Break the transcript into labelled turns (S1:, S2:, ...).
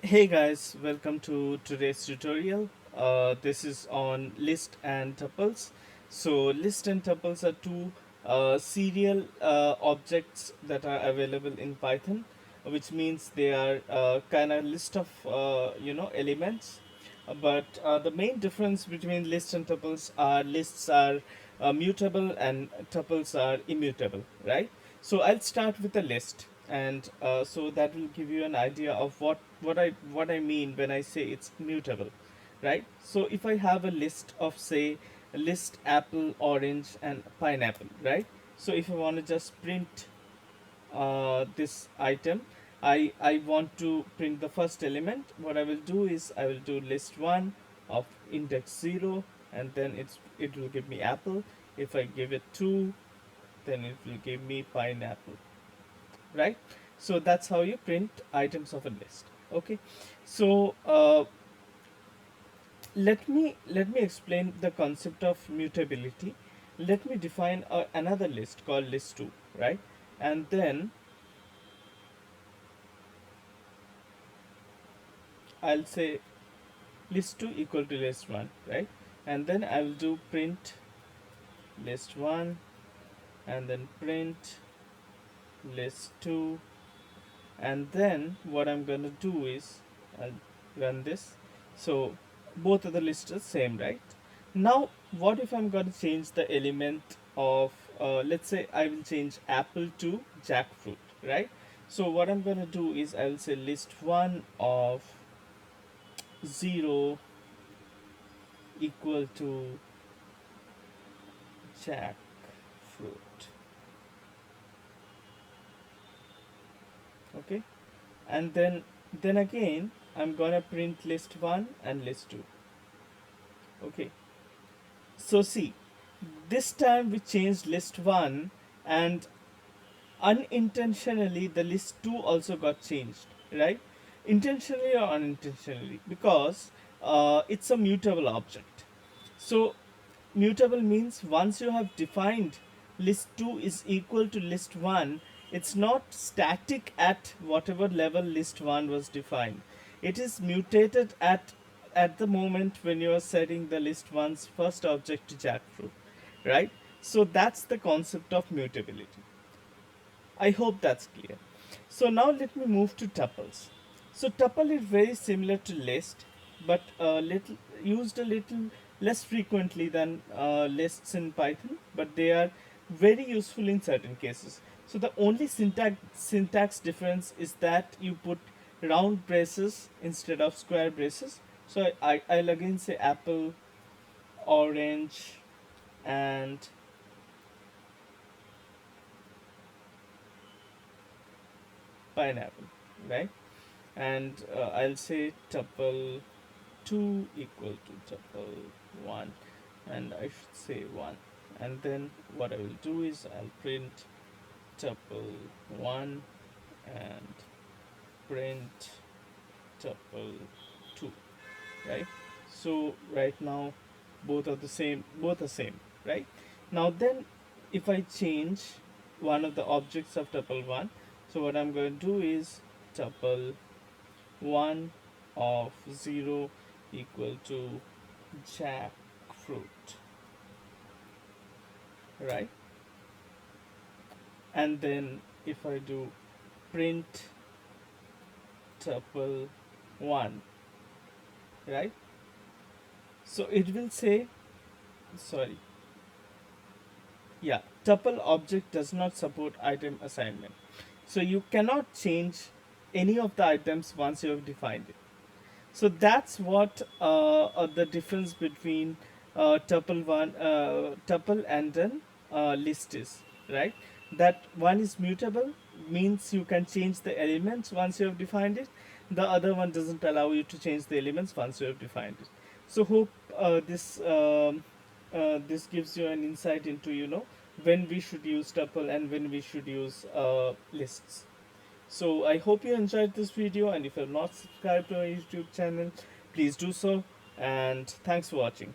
S1: Hey guys, welcome to today's tutorial. This is on list and tuples. So list and tuples are two serial objects that are available in Python, which means they are kind of list of elements. But the main difference between list and tuples are lists are mutable and tuples are immutable, right? So I'll start with a list, and so that will give you an idea of what I mean when I say it's mutable, right? So if I have a list of, say, a list apple, orange, and pineapple, right? So if I want to just print this item, I want to print the first element. What I will do is I will do list one of index 0, and then it will give me apple. If I give it 2, then it will give me pineapple, right? So that's how you print items of a list. Okay, so let me explain the concept of mutability. Let me define another list called list 2, right? And then I'll say list 2 equal to list 1, right? And then I will do print list 1, and then print list 2, and then what I'm going to do is I'll run this. So both of the lists are same, right? Now what if I'm going to change the element of let's say I will change apple to jackfruit, right? So what I'm going to do is I will say list 1 of 0 equal to jackfruit. Okay, and then again I'm gonna print list 1 and list 2. Okay, so see, this time we changed list 1, and unintentionally the list 2 also got changed, right? Intentionally or unintentionally, because it's a mutable object. So mutable means once you have defined list 2 is equal to list 1, it's not static at whatever level list 1 was defined. It is mutated at the moment when you are setting the list 1's first object to jackfruit, right? So that's the concept of mutability. I hope that's clear. So now let me move to tuples. So tuple is very similar to list, but little used a little less frequently than lists in Python, but they are very useful in certain cases. So the only syntax difference is that you put round braces instead of square braces. So I'll again say apple, orange, and pineapple, right? And I'll say tuple 2 equal to tuple 1, and I should say 1. And then what I will do is I'll print tuple 1 and print tuple 2, right? So right now both are same, right? Now then, if I change one of the objects of tuple 1, so what I'm going to do is tuple 1 of 0 equal to jackfruit, right? And then if I do print tuple 1, right? So it will say, sorry, yeah, tuple object does not support item assignment. So you cannot change any of the items once you have defined it. So that's what the difference between tuple and then list is, right? That one is mutable, means you can change the elements once you have defined it. The other one doesn't allow you to change the elements once you have defined it. So hope this gives you an insight into when we should use tuple and when we should use lists. So I hope you enjoyed this video, and if you're not subscribed to our YouTube channel, please do so, and thanks for watching.